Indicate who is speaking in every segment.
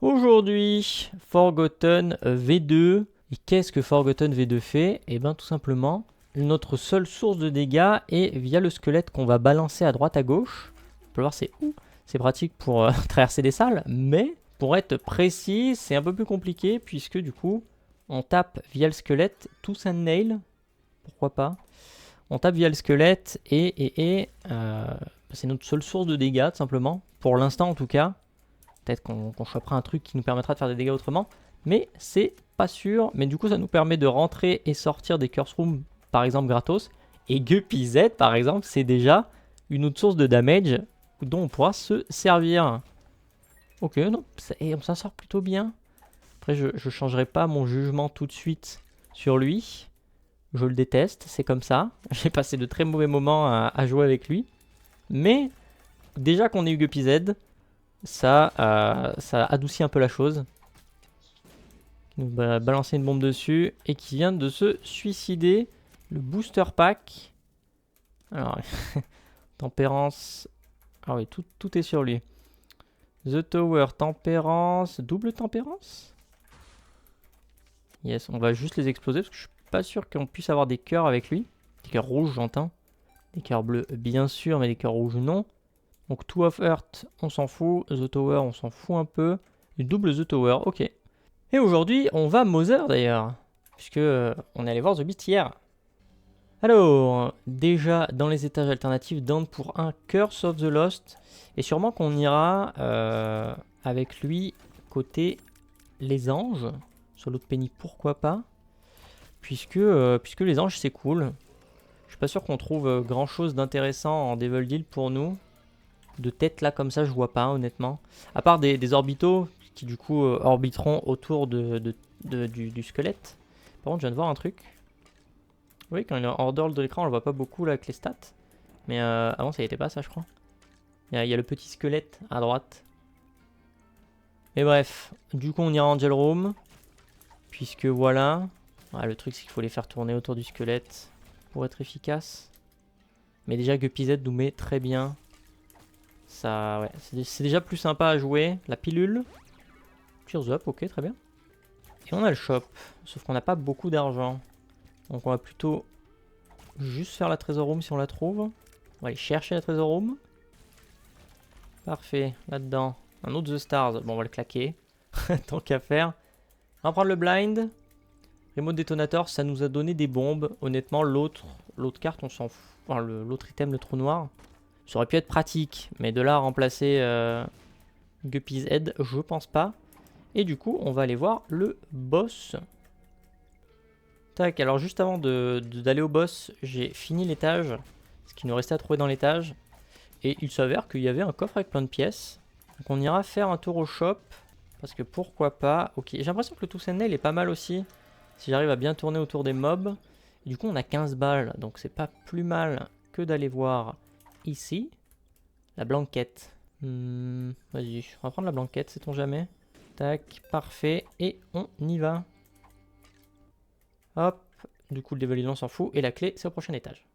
Speaker 1: Aujourd'hui, Forgotten V2. Et qu'est-ce que Forgotten V2 fait? Eh bien tout simplement, notre seule source de dégâts est via le squelette qu'on va balancer à droite à gauche. On peut voir c'est où. C'est pratique pour traverser des salles, mais pour être précis, c'est un peu plus compliqué puisque du coup, on tape via le squelette tout un nail. Pourquoi pas? On tape via le squelette et c'est notre seule source de dégâts tout simplement. Pour l'instant en tout cas. Peut-être qu'on chopera un truc qui nous permettra de faire des dégâts autrement. Mais c'est pas sûr. Mais du coup, ça nous permet de rentrer et sortir des curse rooms, par exemple, gratos. Et Guppy Z, par exemple, c'est déjà une autre source de damage dont on pourra se servir. Ok, non, et on s'en sort plutôt bien. Après, je ne changerai pas mon jugement tout de suite sur lui. Je le déteste, c'est comme ça. J'ai passé de très mauvais moments à jouer avec lui. Mais déjà qu'on ait eu Guppy Z, ça adoucit un peu la chose. Il nous va balancer une bombe dessus et qui vient de se suicider. Le booster pack. Alors, tempérance. Ah oui, tout est sur lui. The Tower, tempérance. Double tempérance? Yes, on va juste les exploser parce que je suis pas sûr qu'on puisse avoir des cœurs avec lui. Des cœurs rouges, j'entends. Des cœurs bleus, bien sûr, mais des cœurs rouges, non. Donc, Two of Earth, on s'en fout. The Tower, on s'en fout un peu. Et double The Tower, ok. Et aujourd'hui, on va Mother d'ailleurs, puisque on est allé voir The Beast hier. Alors, déjà dans les étages alternatifs, down pour un Curse of the Lost. Et sûrement qu'on ira avec lui côté les anges. Sur l'autre penny, pourquoi pas. Puisque les anges, c'est cool. Je suis pas sûr qu'on trouve grand chose d'intéressant en Devil Deal pour nous. De tête là comme ça, je vois pas honnêtement. À part des orbitaux qui du coup orbiteront autour du squelette. Par contre, je viens de voir un truc. Oui, quand il est hors de l'écran, on le voit pas beaucoup là avec les stats. Mais avant, ça y était pas ça, je crois. Il y a le petit squelette à droite. Mais bref, du coup, on ira en Angel Room. Puisque voilà. Ah, le truc, c'est qu'il faut les faire tourner autour du squelette pour être efficace. Mais déjà, Guppy Z nous met très bien. Ça, ouais, c'est déjà plus sympa à jouer. La pilule. Cheers up, ok, très bien. Et on a le shop. Sauf qu'on n'a pas beaucoup d'argent. Donc on va plutôt juste faire la Treasure Room si on la trouve. On va aller chercher la Treasure Room. Parfait, là-dedans. Un autre The Stars. Bon, on va le claquer. Tant qu'à faire. On va prendre le blind. Remote Detonator, ça nous a donné des bombes. Honnêtement, l'autre carte, on s'en fout. Enfin, l'autre item, le trou noir. Ça aurait pu être pratique. Mais de là à remplacer Guppy's Head, je pense pas. Et du coup, on va aller voir le boss. Tac, alors juste avant d'aller au boss, j'ai fini l'étage. Ce qui nous restait à trouver dans l'étage. Et il s'avère qu'il y avait un coffre avec plein de pièces. Donc on ira faire un tour au shop. Parce que pourquoi pas. Ok, j'ai l'impression que le Toussaint Nail est pas mal aussi. Si j'arrive à bien tourner autour des mobs. Et du coup on a 15 balles. Donc c'est pas plus mal que d'aller voir ici. La blanquette. Vas-y, on va prendre la blanquette, sait-on jamais. Tac, parfait. Et on y va. Hop. Du coup le Devil on s'en fout. Et la clé c'est au prochain étage.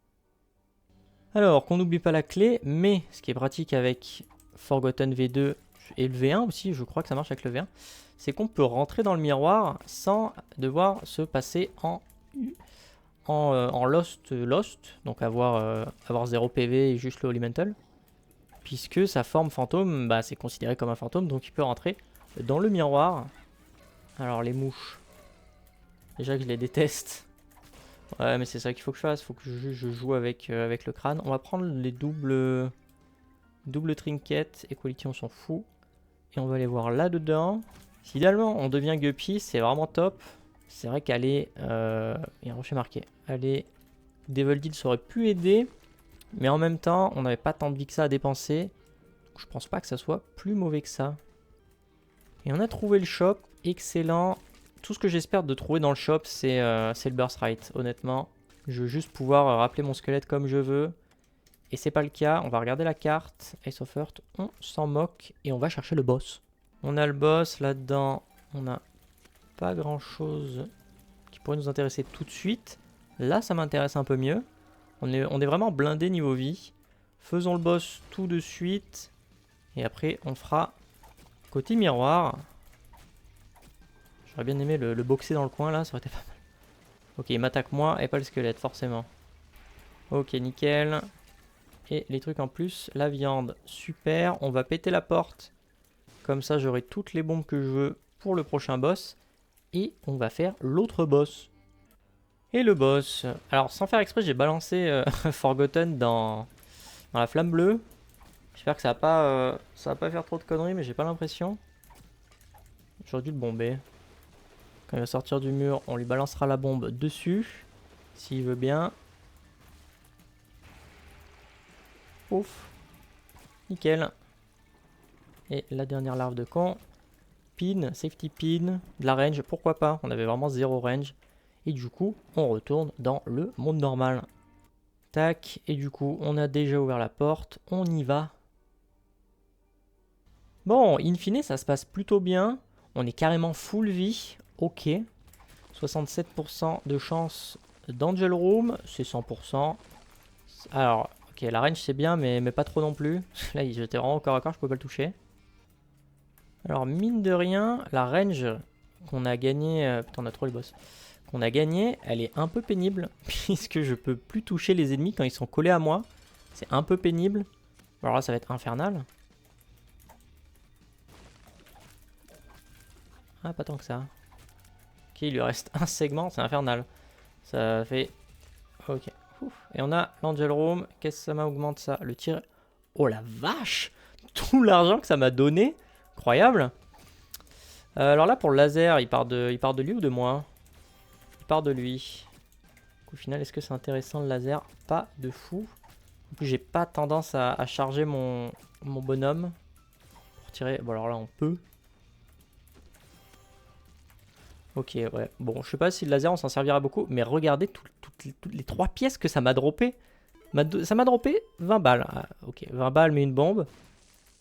Speaker 1: Alors, qu'on n'oublie pas la clé, mais ce qui est pratique avec Forgotten V2 et le V1 aussi, je crois que ça marche avec le V1, c'est qu'on peut rentrer dans le miroir sans devoir se passer en Lost, donc avoir 0 PV et juste le Elemental, puisque sa forme fantôme, bah, c'est considéré comme un fantôme, donc il peut rentrer dans le miroir. Alors, les mouches, déjà que je les déteste. Ouais, mais c'est ça qu'il faut que je fasse. Il faut que je joue avec le crâne. On va prendre les doubles trinkets. Equality, on s'en fout. Et on va aller voir là-dedans. Si idéalement on devient Guppy, c'est vraiment top. C'est vrai qu'aller... il y a un rocher marqué. Aller Devil Deal, ça aurait pu aider. Mais en même temps, on n'avait pas tant de vie que ça à dépenser. Donc je pense pas que ça soit plus mauvais que ça. Et on a trouvé le shop. Excellent. Tout ce que j'espère de trouver dans le shop, c'est le Birthright, honnêtement. Je veux juste pouvoir rappeler mon squelette comme je veux. Et c'est pas le cas. On va regarder la carte. Ace of Earth, on s'en moque. Et on va chercher le boss. On a le boss là-dedans. On n'a pas grand-chose qui pourrait nous intéresser tout de suite. Là, ça m'intéresse un peu mieux. On est vraiment blindé niveau vie. Faisons le boss tout de suite. Et après, on fera côté miroir. J'aurais bien aimé le boxer dans le coin là, ça aurait été pas mal. Ok, il m'attaque moi et pas le squelette, forcément. Ok, nickel. Et les trucs en plus, la viande, super. On va péter la porte. Comme ça, j'aurai toutes les bombes que je veux pour le prochain boss. Et on va faire l'autre boss. Et le boss. Alors, sans faire exprès, j'ai balancé Forgotten dans la flamme bleue. J'espère que ça va pas faire trop de conneries, mais j'ai pas l'impression. J'aurais dû le bomber. Quand il va sortir du mur, on lui balancera la bombe dessus. S'il veut bien. Ouf. Nickel. Et la dernière larve de con. Pin, safety pin, de la range, pourquoi pas. On avait vraiment zéro range. Et du coup, on retourne dans le monde normal. Tac. Et du coup, on a déjà ouvert la porte. On y va. Bon, in fine, ça se passe plutôt bien. On est carrément full vie. Ok. 67% de chance d'Angel Room. C'est 100%. Alors, ok, la range c'est bien, mais pas trop non plus. Là, j'étais vraiment au corps à corps, je pouvais pas le toucher. Alors, mine de rien, la range qu'on a gagné... putain, on a trop le boss. Qu'on a gagné, elle est un peu pénible. Puisque je peux plus toucher les ennemis quand ils sont collés à moi. C'est un peu pénible. Alors là, ça va être infernal. Ah, pas tant que ça. Ok, il lui reste un segment, c'est infernal. Ça fait... Ok. Ouf. Et on a l'Angel Room. Qu'est-ce que ça m'augmente ça? Le tir... Oh la vache! Tout l'argent que ça m'a donné. Incroyable. Alors là, pour le laser, il part de lui ou de moi? Il part de lui. Au final, est-ce que c'est intéressant le laser? Pas de fou. En plus, j'ai pas tendance à charger mon bonhomme. Pour tirer... Bon, alors là, on peut. Ok, ouais. Bon, je sais pas si le laser, on s'en servira beaucoup. Mais regardez toutes les 3 pièces que ça m'a droppé. Ça m'a droppé 20 balles. Ah, ok, 20 balles, mais une bombe.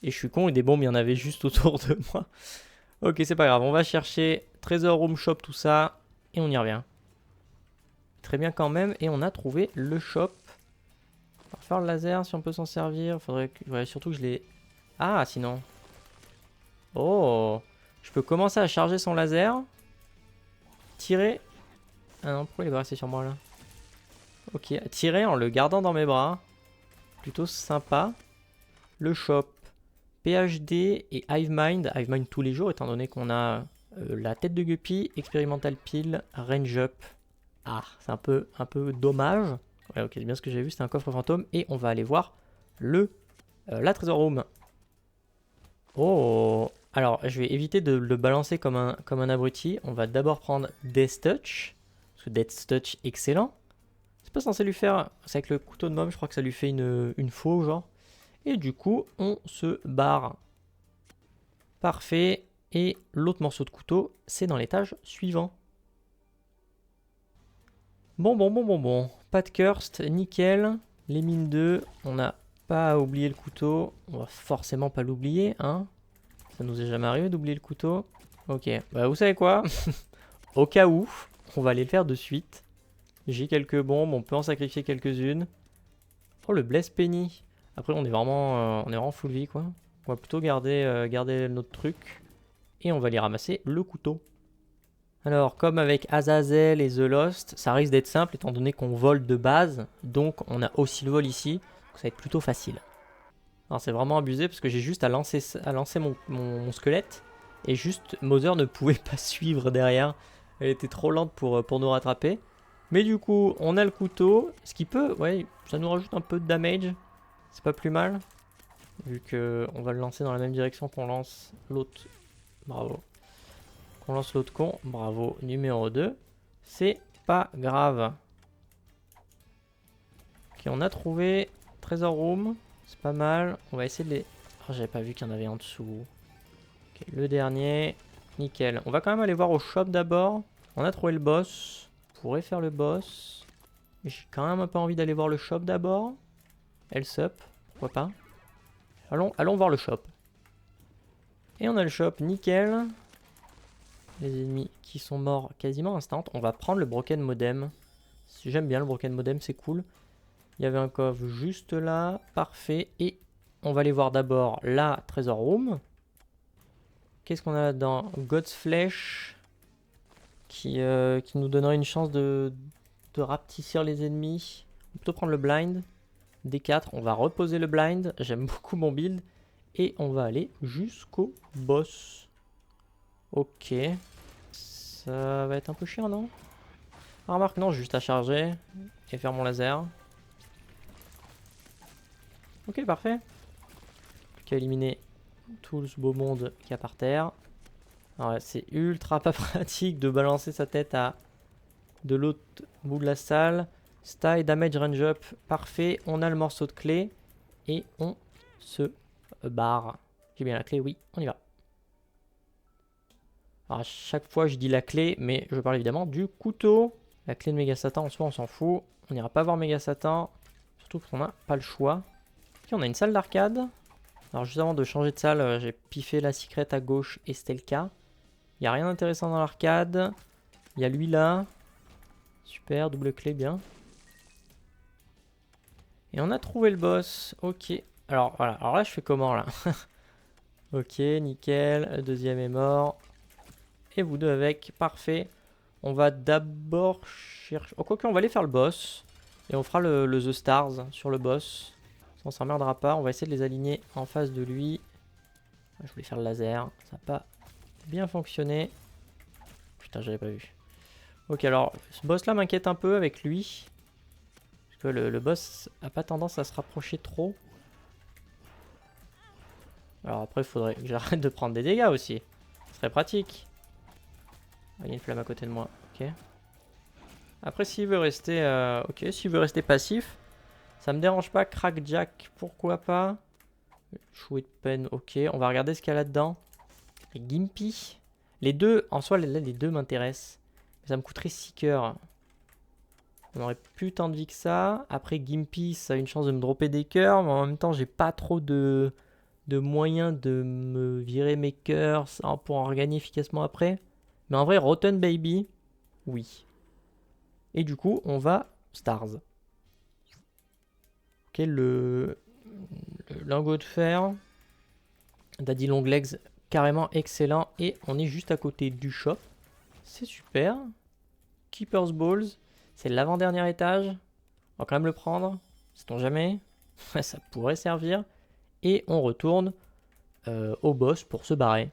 Speaker 1: Et je suis con, et des bombes, il y en avait juste autour de moi. Ok, c'est pas grave. On va chercher Trésor Room Shop, tout ça. Et on y revient. Très bien quand même. Et on a trouvé le shop. On va faire le laser si on peut s'en servir. Faudrait que... Ouais, surtout que je l'ai... Ah, sinon. Oh. Je peux commencer à charger son laser. Tirer. Ah non, pourquoi il va rester sur moi là? Ok, tirer en le gardant dans mes bras. Plutôt sympa. Le shop. PhD et HiveMind. HiveMind tous les jours étant donné qu'on a la tête de guppy, expérimental pile, range up. Ah, c'est un peu dommage. Ouais, ok, c'est bien ce que j'ai vu, c'était un coffre fantôme. Et on va aller voir la Trésor Room. Oh, alors je vais éviter de le balancer comme un abruti. On va d'abord prendre Death Touch. Parce que Death Touch, excellent. C'est pas censé lui faire... C'est avec le couteau de môme, je crois que ça lui fait une faux, genre. Et du coup, on se barre. Parfait. Et l'autre morceau de couteau, c'est dans l'étage suivant. Bon. Pas de Curst, nickel. Les mines 2, on n'a pas oublié le couteau. On va forcément pas l'oublier, hein. Ça nous est jamais arrivé d'oublier le couteau. Ok, bah vous savez quoi? Au cas où, on va aller le faire de suite. J'ai quelques bombes, on peut en sacrifier quelques-unes. Oh, le Bless Penny. Après, on est vraiment full vie, quoi. On va plutôt garder notre truc. Et on va aller ramasser le couteau. Alors, comme avec Azazel et The Lost, ça risque d'être simple étant donné qu'on vole de base. Donc, on a aussi le vol ici. Donc, ça va être plutôt facile. Alors, c'est vraiment abusé parce que j'ai juste à lancer mon squelette. Et juste, Mother ne pouvait pas suivre derrière. Elle était trop lente pour nous rattraper. Mais du coup, on a le couteau. Ce qui peut, ouais, ça nous rajoute un peu de damage. C'est pas plus mal. Vu qu'on va le lancer dans la même direction qu'on lance l'autre. Bravo. On lance l'autre con. Bravo. Numéro 2. C'est pas grave. Ok, on a trouvé Trésor Room. C'est pas mal. On va essayer de les... Oh, j'avais pas vu qu'il y en avait en dessous. Ok, le dernier. Nickel. On va quand même aller voir au shop d'abord. On a trouvé le boss. On pourrait faire le boss. Mais j'ai quand même un peu envie d'aller voir le shop d'abord. Else up. Pourquoi pas. Allons voir le shop. Et on a le shop. Nickel. Les ennemis qui sont morts quasiment instant. On va prendre le broken modem. J'aime bien le broken modem, c'est cool. Il y avait un coffre juste là. Parfait. Et on va aller voir d'abord la Trésor Room. Qu'est-ce qu'on a là-dedans? God's Flesh. qui nous donnerait une chance de rapetissir les ennemis. On peut plutôt prendre le blind. D4, on va reposer le blind. J'aime beaucoup mon build. Et on va aller jusqu'au boss. Ok. Ça va être un peu chiant, non? Ah, remarque, non, juste à charger et faire mon laser. Ok, parfait. Plus qu'à éliminer tout ce beau monde qu'il y a par terre. Alors là, c'est ultra pas pratique de balancer sa tête à de l'autre bout de la salle. Style, damage, range up, parfait. On a le morceau de clé et on se barre. J'ai bien la clé, oui, on y va. Alors à chaque fois je dis la clé, mais je parle évidemment du couteau. La clé de Méga Satan, en soi on s'en fout. On n'ira pas voir Méga Satan, surtout qu'on n'a pas le choix. Ok, on a une salle d'arcade. Alors juste avant de changer de salle, j'ai piffé la secrète à gauche et Stelka. Il n'y a rien d'intéressant dans l'arcade. Il y a lui là. Super, double clé, bien. Et on a trouvé le boss. Ok. Alors voilà, alors là je fais comment là? Ok, nickel. Le deuxième est mort. Et vous deux avec, parfait. On va d'abord chercher... Oh, quoique, on va aller faire le boss. Et on fera le The Stars sur le boss. On s'emmerdera pas. On va essayer de les aligner en face de lui. Je voulais faire le laser. Ça n'a pas bien fonctionné. Putain, j'avais pas vu. Ok, alors, ce boss-là m'inquiète un peu avec lui. Parce que le boss a pas tendance à se rapprocher trop. Alors après, il faudrait que j'arrête de prendre des dégâts aussi. Ce serait pratique. Ah, il y a une flamme à côté de moi. Ok. Après, s'il veut rester, ok, s'il veut rester passif, ça me dérange pas. Crackjack, pourquoi pas. Chouette peine, ok. On va regarder ce qu'il y a là-dedans. Et Gimpy. Les deux, en soi, les deux m'intéressent. Ça me coûterait 6 cœurs. On aurait plus tant de vie que ça. Après, Gimpy, ça a une chance de me dropper des cœurs. Mais en même temps, j'ai pas trop de moyens de me virer mes cœurs pour en regagner efficacement après. Mais en vrai, Rotten Baby, oui. Et du coup, on va Stars. Ok, le lingot de fer. Daddy Longlegs, carrément excellent. Et on est juste à côté du shop. C'est super. Keeper's Balls, c'est l'avant-dernier étage. On va quand même le prendre. Sait-on jamais. Ça pourrait servir. Et on retourne au boss pour se barrer.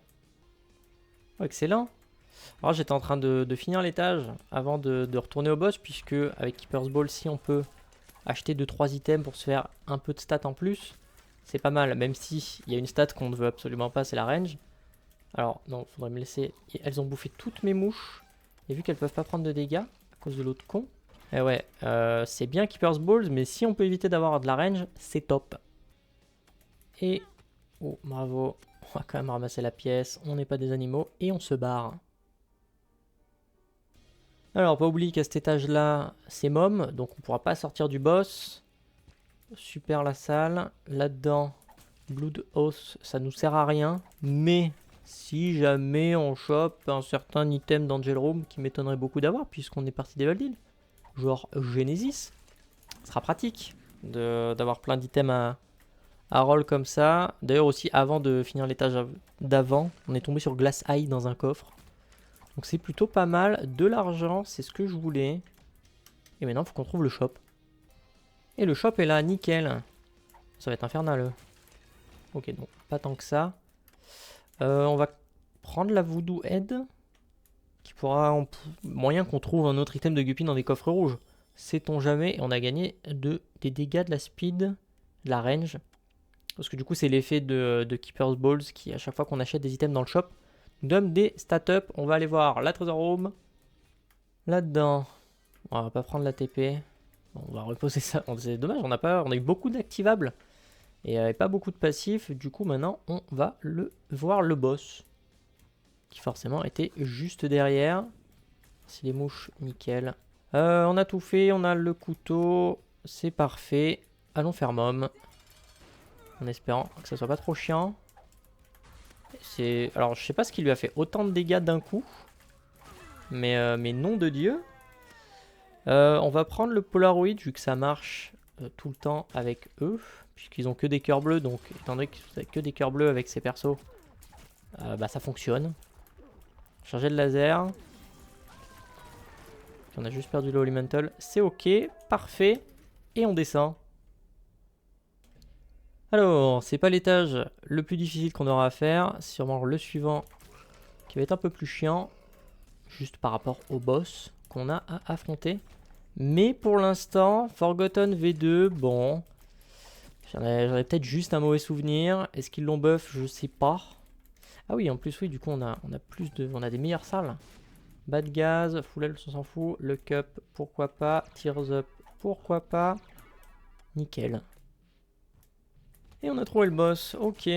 Speaker 1: Oh, excellent. Alors j'étais en train de finir l'étage avant de retourner au boss, puisque avec Keeper's Ball, si on peut acheter 2-3 items pour se faire un peu de stats en plus, c'est pas mal, même si il y a une stat qu'on ne veut absolument pas, c'est la range. Alors non, faudrait me laisser... Elles ont bouffé toutes mes mouches, et vu qu'elles peuvent pas prendre de dégâts à cause de l'autre con, eh ouais, c'est bien Keeper's Balls, mais si on peut éviter d'avoir de la range, c'est top. Et... oh, bravo, on va quand même ramasser la pièce, on n'est pas des animaux, et on se barre. Alors, pas oublier qu'à cet étage-là, c'est Mom, donc on pourra pas sortir du boss. Super la salle. Là-dedans, Blood Oath, ça nous sert à rien. Mais si jamais on chope un certain item d'Angel Room, qui m'étonnerait beaucoup d'avoir, puisqu'on est parti d'Evil, genre Genesis, ce sera pratique d'avoir plein d'items à roll comme ça. D'ailleurs aussi, avant de finir l'étage d'avant, on est tombé sur Glass Eye dans un coffre. Donc c'est plutôt pas mal. De l'argent, c'est ce que je voulais. Et maintenant, il faut qu'on trouve le shop. Et le shop est là, nickel. Ça va être infernal. Ok, donc pas tant que ça. On va prendre la Voodoo Head. Qui pourra... moyen qu'on trouve un autre item de Guppy dans des coffres rouges. Sait-on jamais. Et on a gagné des dégâts, de la speed, de la range. Parce que du coup, c'est l'effet de Keeper's Balls qui, à chaque fois qu'on achète des items dans le shop, donne des stat up. On va aller voir la Treasure Room. Là-dedans, on va pas prendre la TP. Bon, on va reposer ça. C'est dommage, on a eu beaucoup d'activables et pas beaucoup de passifs. Du coup, maintenant, on va voir le boss. Qui forcément était juste derrière. Si les mouches, nickel. On a tout fait, on a le couteau. C'est parfait. Allons faire Mom. En espérant que ça soit pas trop chiant. Alors, je sais pas ce qui lui a fait autant de dégâts d'un coup. Mais nom de Dieu. On va prendre le Polaroid, vu que ça marche tout le temps avec eux. Puisqu'ils ont que des cœurs bleus. Donc, étant donné qu'ils ont que des cœurs bleus avec ces persos, bah ça fonctionne. Charger le laser. On a juste perdu le Holy Mantle. C'est ok, parfait. Et on descend. Alors, c'est pas l'étage le plus difficile qu'on aura à faire. C'est sûrement le suivant qui va être un peu plus chiant. Juste par rapport au boss qu'on a à affronter. Mais pour l'instant, Forgotten V2, bon. J'en ai peut-être juste un mauvais souvenir. Est-ce qu'ils l'ont buff? Je sais pas. Ah oui, en plus, oui, du coup, on a des meilleures salles. Bad Gaz, Full Health, on s'en fout. Le Cup, pourquoi pas. Tears Up, pourquoi pas. Nickel. Et on a trouvé le boss, ok.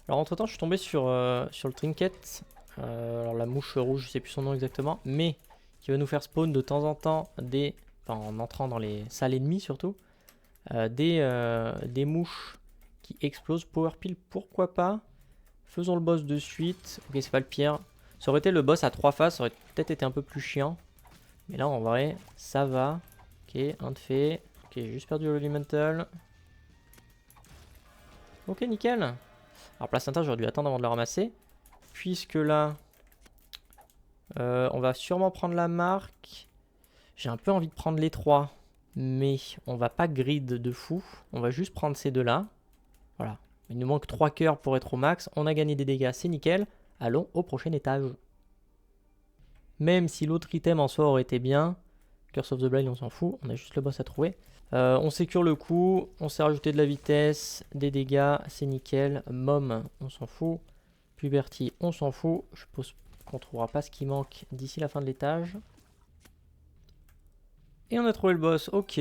Speaker 1: Alors entre temps je suis tombé sur le trinket. Alors la mouche rouge, je sais plus son nom exactement. Mais qui va nous faire spawn de temps en temps des... Enfin en entrant dans les salles ennemies surtout. Des mouches qui explosent. Power Pill, pourquoi pas. Faisons le boss de suite. Ok, c'est pas le pire. Ça aurait été le boss à 3 faces, ça aurait peut-être été un peu plus chiant. Mais là en vrai, ça va. Ok, un de fait. Ok, j'ai juste perdu le Elemental. Ok, nickel. Alors placenta, j'aurais dû attendre avant de le ramasser. Puisque là, on va sûrement prendre la marque. J'ai un peu envie de prendre les 3. Mais on va pas grid de fou. On va juste prendre ces deux-là. Voilà. Il nous manque 3 cœurs pour être au max. On a gagné des dégâts, c'est nickel. Allons au prochain étage. Même si l'autre item en soi aurait été bien. Curse of the Blind, on s'en fout. On a juste le boss à trouver. On sécure le coup, on s'est rajouté de la vitesse, des dégâts, c'est nickel. Mom, on s'en fout. Puberty, on s'en fout. Je suppose qu'on trouvera pas ce qui manque d'ici la fin de l'étage. Et on a trouvé le boss, ok.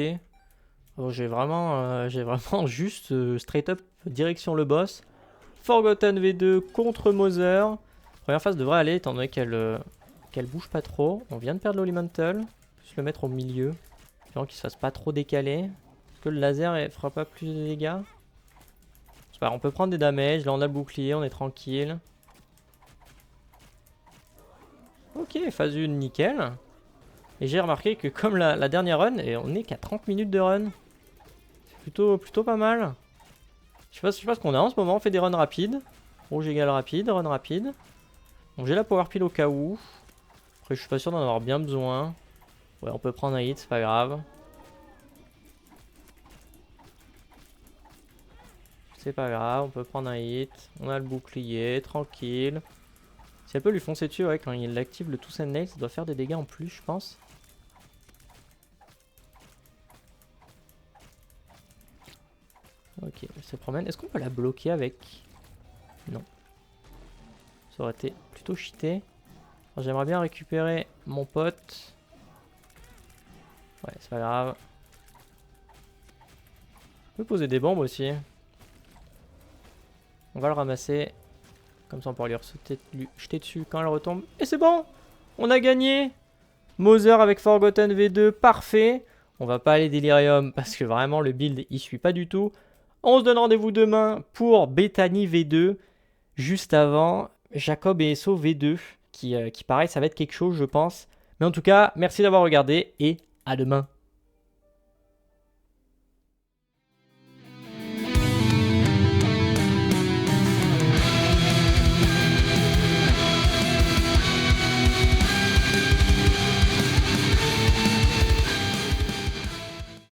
Speaker 1: Oh, j'ai vraiment juste straight up direction le boss. Forgotten V2 contre Mother. Première phase devrait aller étant donné qu'elle bouge pas trop. On vient de perdre l'Holy Mantle. Juste le mettre au milieu. Qu'il ne se fasse pas trop décaler. Est-ce que le laser ne fera pas plus de dégâts? C'est pas grave, on peut prendre des damages. Là on a le bouclier, on est tranquille. Ok, phase 1, nickel. Et j'ai remarqué que comme la dernière run, et on est qu'à 30 minutes de run. C'est plutôt pas mal. Je sais pas ce qu'on a en ce moment, on fait des runs rapides. Rouge égale rapide, run rapide. Bon, j'ai la power pile au cas où. Après je suis pas sûr d'en avoir bien besoin. Ouais, on peut prendre un hit, c'est pas grave. C'est pas grave, on peut prendre un hit. On a le bouclier, tranquille. Si elle peut lui foncer dessus, ouais, quand il active le Tooth and Nail, ça doit faire des dégâts en plus, je pense. Ok, elle se promène. Est-ce qu'on peut la bloquer avec? Non. Ça aurait été plutôt cheaté. J'aimerais bien récupérer mon pote. Ouais, c'est pas grave. On peut poser des bombes aussi. On va le ramasser. Comme ça on pourra lui jeter dessus quand elle retombe. Et c'est bon! On a gagné! Mother avec Forgotten V2, parfait! On va pas aller Delirium parce que vraiment le build il suit pas du tout. On se donne rendez-vous demain pour Bethany V2. Juste avant Jacob et Esso V2. Qui pareil ça va être quelque chose je pense. Mais en tout cas, merci d'avoir regardé et à demain.